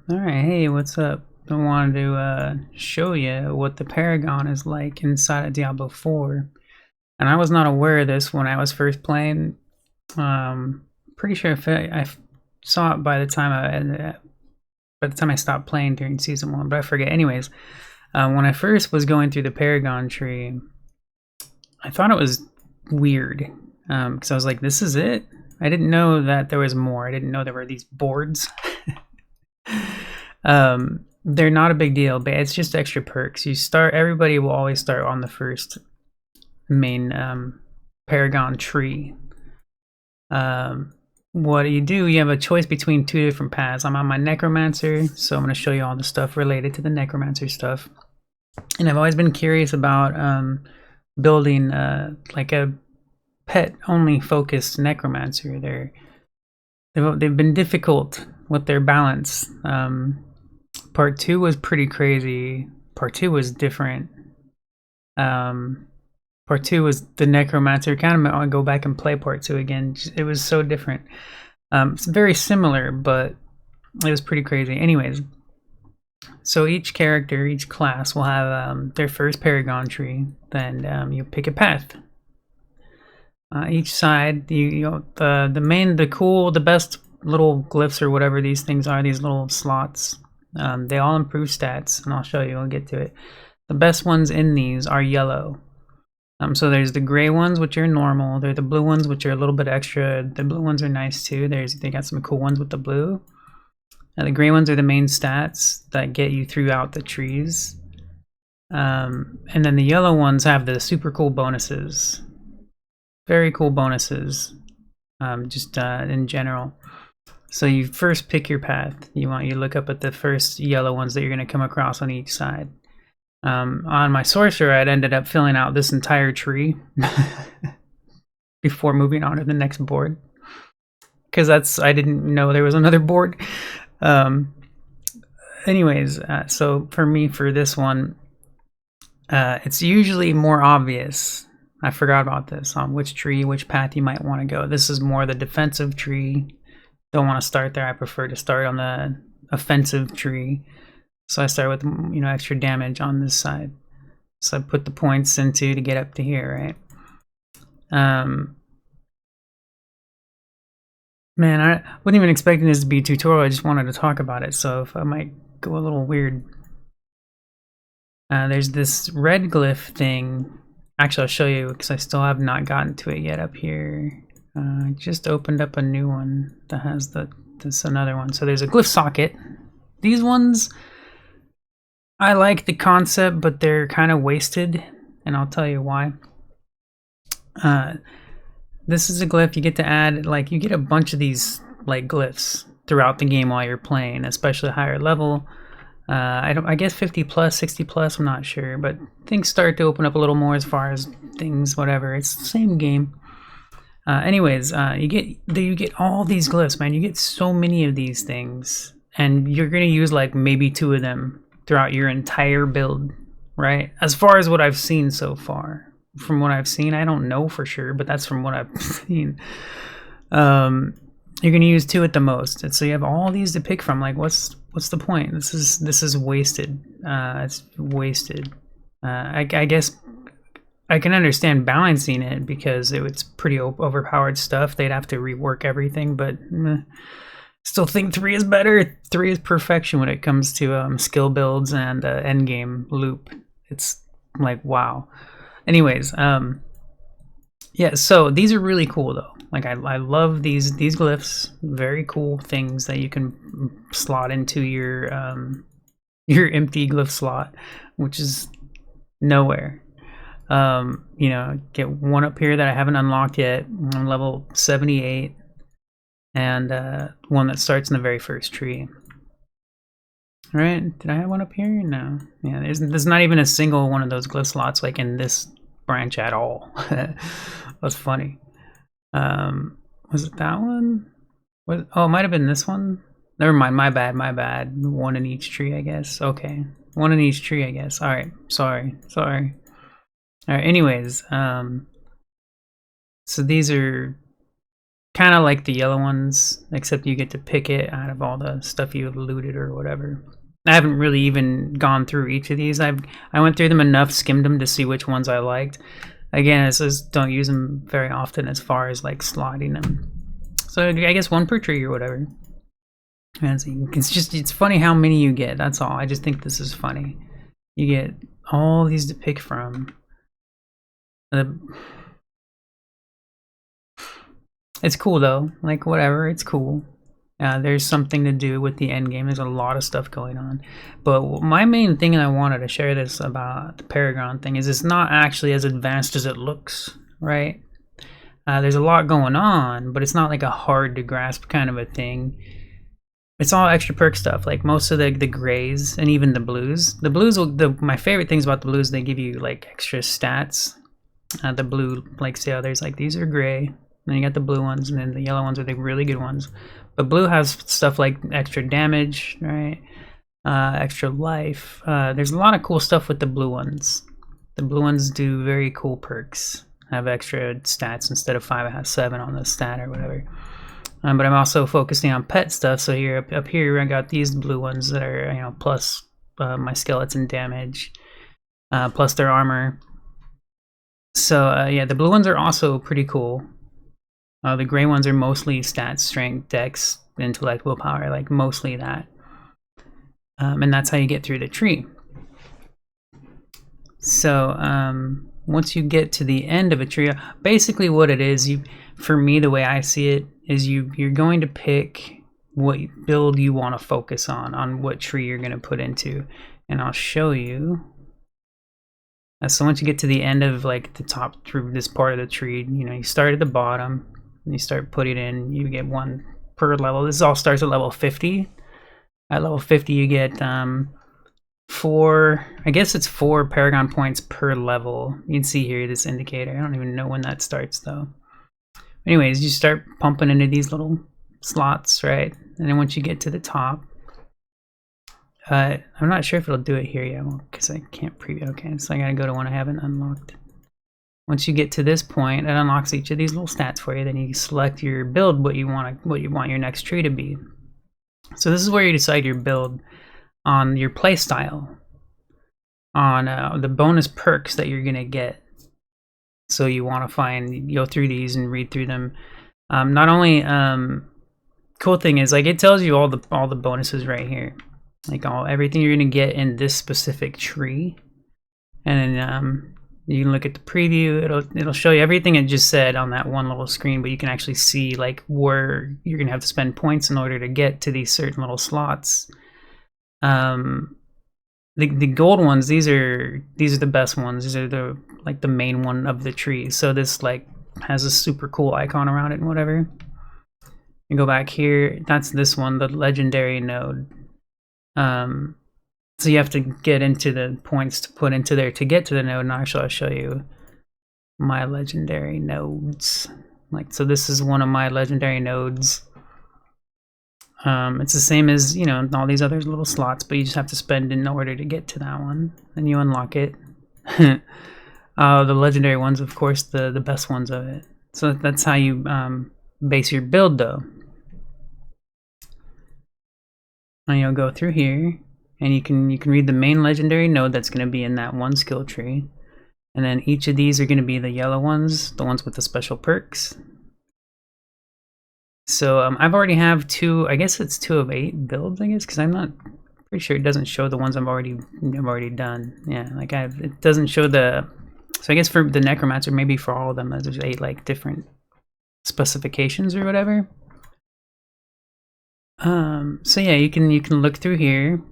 Alright, hey, what's up? I wanted to show you what the Paragon is like inside of Diablo 4. And I was not aware of this when I was first playing. Pretty sure I saw it by the time I stopped playing during Season 1, but I forget. Anyways, when I first was going through the Paragon tree, I thought it was weird. Because I was like, this is it? I didn't know that there was more. I didn't know there were these boards. They're not a big deal, but it's just extra perks. Everybody will always start on the first main Paragon tree. What do? You have a choice between two different paths. I'm on my Necromancer, so I'm going to show you all the stuff related to the Necromancer stuff. And I've always been curious about building like a pet-only focused Necromancer. They've been difficult with their balance. Part 2 was pretty crazy. Part 2 was different. Part 2 was the Necromancer. Kind of want to go back and play Part 2 again. It was so different. It's very similar, but it was pretty crazy. Anyways, so each character, each class will have their first Paragon tree. Then you pick a path. Each side, the best little glyphs or whatever these things are, these little slots. They all improve stats, and I'll show you. I'll get to it. The best ones in these are yellow. So there's the gray ones, which are normal. There are the blue ones, which are a little bit extra. The blue ones are nice too. They got some cool ones with the blue. And the gray ones are the main stats that get you throughout the trees. And then the yellow ones have the super cool bonuses. Very cool bonuses, just in general. So you first pick your path. You look up at the first yellow ones that you're going to come across on each side. On my sorcerer, I'd ended up filling out this entire tree before moving on to the next board, because I didn't know there was another board. Anyways, so for this one, it's usually more obvious. I forgot about this on which path you might want to go. This is more the defensive tree. Don't want to start there. I prefer to start on the offensive tree. So I start with extra damage on this side. So I put the points into to get up to here, right? Man, I wasn't even expecting this to be a tutorial. I just wanted to talk about it. So if I might go a little weird. There's this red glyph thing. Actually, I'll show you because I still have not gotten to it yet up here. I just opened up a new one that has this another one. So there's a glyph socket. These ones, I like the concept, but they're kind of wasted, and I'll tell you why. This is a glyph you get to add. Like, you get a bunch of these like glyphs throughout the game while you're playing, especially higher level. I guess 50 plus, 60 plus, I'm not sure, but things start to open up a little more as far as things, whatever. It's the same game. Anyways, you get all these glyphs, man. You get so many of these things, and you're gonna use like maybe 2 of them throughout your entire build, right? As far as what I've seen so far. From what I've seen, I don't know for sure, but that's from what I've seen. You're gonna use 2 at the most, and so you have all these to pick from. Like, what's the point? This is wasted. It's wasted. I guess I can understand balancing it because it's pretty overpowered stuff. They'd have to rework everything, but still think 3 is better. 3 is perfection when it comes to skill builds and endgame loop. It's like, wow. Anyways, yeah, so these are really cool though. Like, I love these glyphs. Very cool things that you can slot into your empty glyph slot, which is nowhere. Get one up here that I haven't unlocked yet. I'm level 78, and one that starts in the very first tree. All right, did I have one up here? No. Yeah, there's not even a single one of those glyph slots like in this branch at all. That's funny. Was it that one? Oh, it might have been this one. Never mind. My bad. One in each tree, I guess. Okay, one in each tree, I guess. All right. Sorry. All right. Anyways, so these are kind of like the yellow ones, except you get to pick it out of all the stuff you've looted or whatever. I haven't really even gone through each of these. I went through them enough, skimmed them to see which ones I liked. Again, it says don't use them very often as far as like slotting them. So I guess one per tree or whatever. It's funny how many you get. That's all. I just think this is funny. You get all these to pick from. It's cool though. Like whatever, it's cool. There's something to do with the end game. There's a lot of stuff going on. But my main thing, and I wanted to share this about the Paragon thing, is it's not actually as advanced as it looks, right? There's a lot going on, but it's not like a hard to grasp kind of a thing. It's all extra perk stuff, like most of the grays and even the blues. The blues, my favorite things about the blues, they give you like extra stats. The blue, like say, there's like these are gray, then you got the blue ones, and then the yellow ones are the really good ones. But blue has stuff like extra damage, right? Extra life. There's a lot of cool stuff with the blue ones. The blue ones do very cool perks. Have extra stats instead of 5, I have 7 on the stat or whatever. But I'm also focusing on pet stuff. So here, up here, I got these blue ones that are, you know, plus my skeleton damage, plus their armor. So yeah, the blue ones are also pretty cool. The gray ones are mostly stats, strength, dex, intellect, willpower, like mostly that. And that's how you get through the tree. So once you get to the end of a tree, basically what it is, for me, the way I see it, is you're going to pick what build you want to focus on what tree you're going to put into. And I'll show you. So once you get to the end of like the top through this part of the tree, you know, you start at the bottom. You start putting in, you get 1 per level. This all starts at level 50. At level 50 you get 4, I guess it's 4 Paragon points per level. You can see here this indicator. I don't even know when that starts though. Anyways, you start pumping into these little slots, right? And then once you get to the top, I'm not sure if it'll do it here yet because I can't preview. Okay, so I gotta go to one I haven't unlocked. Once you get to this point, it unlocks each of these little stats for you. Then you select your build, what you want your next tree to be. So this is where you decide your build on your play style, on the bonus perks that you're gonna get. So you want to go through these and read through them. Not only cool thing is like it tells you all the bonuses right here, like everything you're gonna get in this specific tree, and then you can look at the preview. It'll show you everything it just said on that one little screen, but you can actually see like where you're gonna have to spend points in order to get to these certain little slots. The gold ones, these are the best ones. These are the main one of the tree. So this like has a super cool icon around it and whatever. You go back here, that's this one, the legendary node. So you have to get into the points to put into there to get to the node, and actually I'll show you my legendary nodes. Like, so this is one of my legendary nodes. It's the same as, you know, all these other little slots, but you just have to spend in order to get to that one. Then you unlock it. The legendary ones, of course, the best ones of it. So that's how you base your build, though. And you'll go through here, and you can read the main legendary node that's going to be in that one skill tree. And then each of these are going to be the yellow ones, the ones with the special perks. So I've already have 2, I guess it's 2 of 8 builds, I guess, because I'm not pretty sure it doesn't show the ones I've already done. Yeah, like it doesn't show the, so I guess for the Necromancer, maybe for all of them, there's 8 like different specifications or whatever. So yeah, you can look through here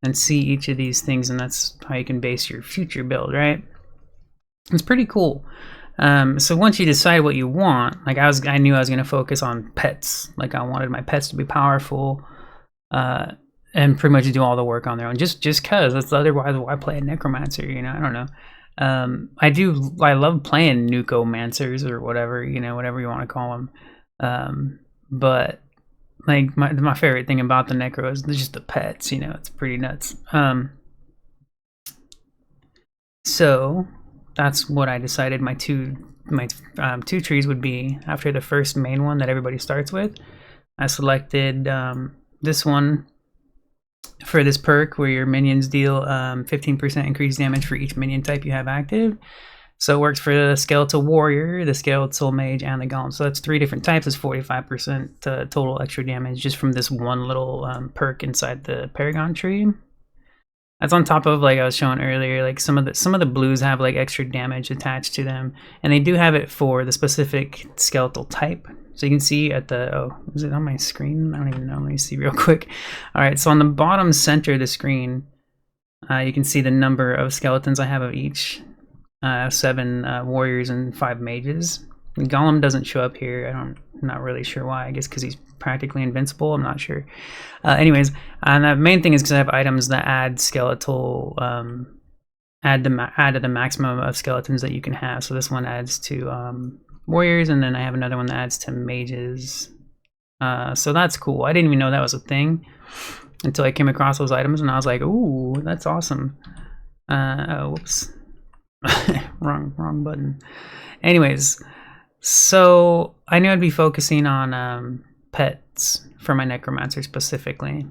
and see each of these things, and that's how you can base your future build, right? It's pretty cool. So once you decide what you want, like I knew I was going to focus on pets. Like I wanted my pets to be powerful, and pretty much do all the work on their own. Just cause that's otherwise why play a Necromancer, you know? I don't know. I love playing Nucomancers or whatever, you know, whatever you want to call them. But like my favorite thing about the Necro is just the pets, you know, it's pretty nuts. So that's what I decided my 2 two trees would be after the first main one that everybody starts with. I selected this one for this perk where your minions deal 15% increased damage for each minion type you have active. So it works for the skeletal warrior, the skeletal mage, and the golem. So that's 3 different types. It's 45% total extra damage just from this one little perk inside the Paragon tree. That's on top of, like I was showing earlier, like some of the blues have like extra damage attached to them, and they do have it for the specific skeletal type. So you can see at the, oh, is it on my screen? I don't even know. Let me see real quick. All right, so on the bottom center of the screen, you can see the number of skeletons I have of each. 7 warriors and 5 mages. The golem doesn't show up here. I'm not really sure why. I guess because he's practically invincible. I'm not sure. Anyways, and the main thing is because I have items that add skeletal, add to the maximum of skeletons that you can have. So this one adds to warriors, and then I have another one that adds to mages. So that's cool. I didn't even know that was a thing until I came across those items, and I was like, ooh, that's awesome. Oh, whoops. wrong button. Anyways, so I knew I'd be focusing on pets for my necromancer specifically,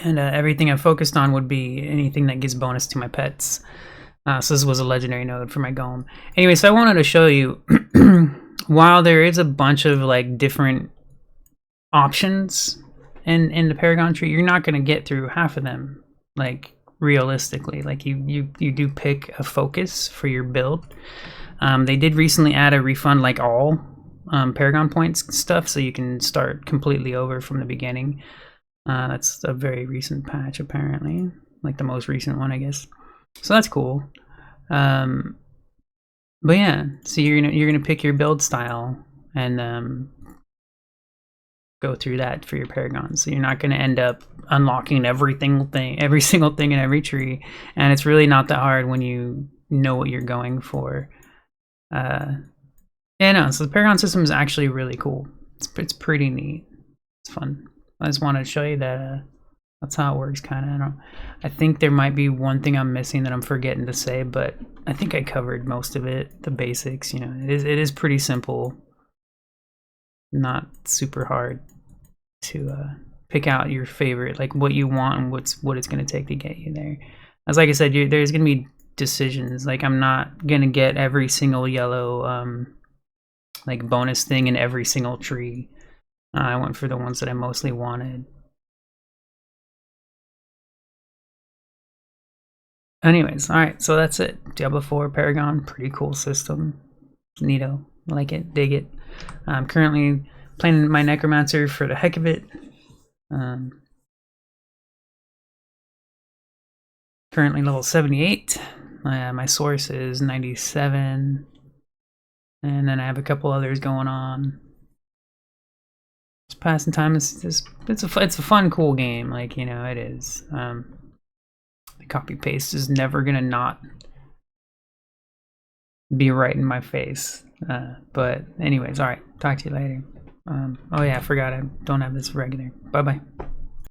and everything I focused on would be anything that gives bonus to my pets. So this was a legendary node for my golem. Anyway, so I wanted to show you while there is a bunch of like different options in the Paragon tree, you're not going to get through half of them. Like realistically, like you do pick a focus for your build. They did recently add a refund like all Paragon points stuff, so you can start completely over from the beginning. That's a very recent patch apparently, like the most recent one, I guess. So that's cool. But yeah, so you're gonna pick your build style and go through that for your Paragon. So you're not going to end up unlocking every single thing in every tree, and it's really not that hard when you know what you're going for. Yeah, no, so the Paragon system is actually really cool. It's pretty neat. It's fun. I just wanted to show you that that's how it works, kind of. I think there might be one thing I'm missing that I'm forgetting to say, but I think I covered most of it, the basics. You know, it is pretty simple. Not super hard to pick out your favorite, like what you want and what it's going to take to get you there. As like I said, there's going to be decisions. Like I'm not going to get every single yellow like bonus thing in every single tree. I went for the ones that I mostly wanted. Anyways, all right, so that's it. Diablo IV Paragon, pretty cool system. Neato, like it, dig it. I'm currently playing my necromancer for the heck of it. Currently level 78. My source is 97, and then I have a couple others going on. Just passing time. It's a fun, cool game. Like, you know, it is. The copy paste is never gonna not be right in my face. But anyways, all right. Talk to you later. Oh yeah, I forgot I don't have this regular. Bye bye.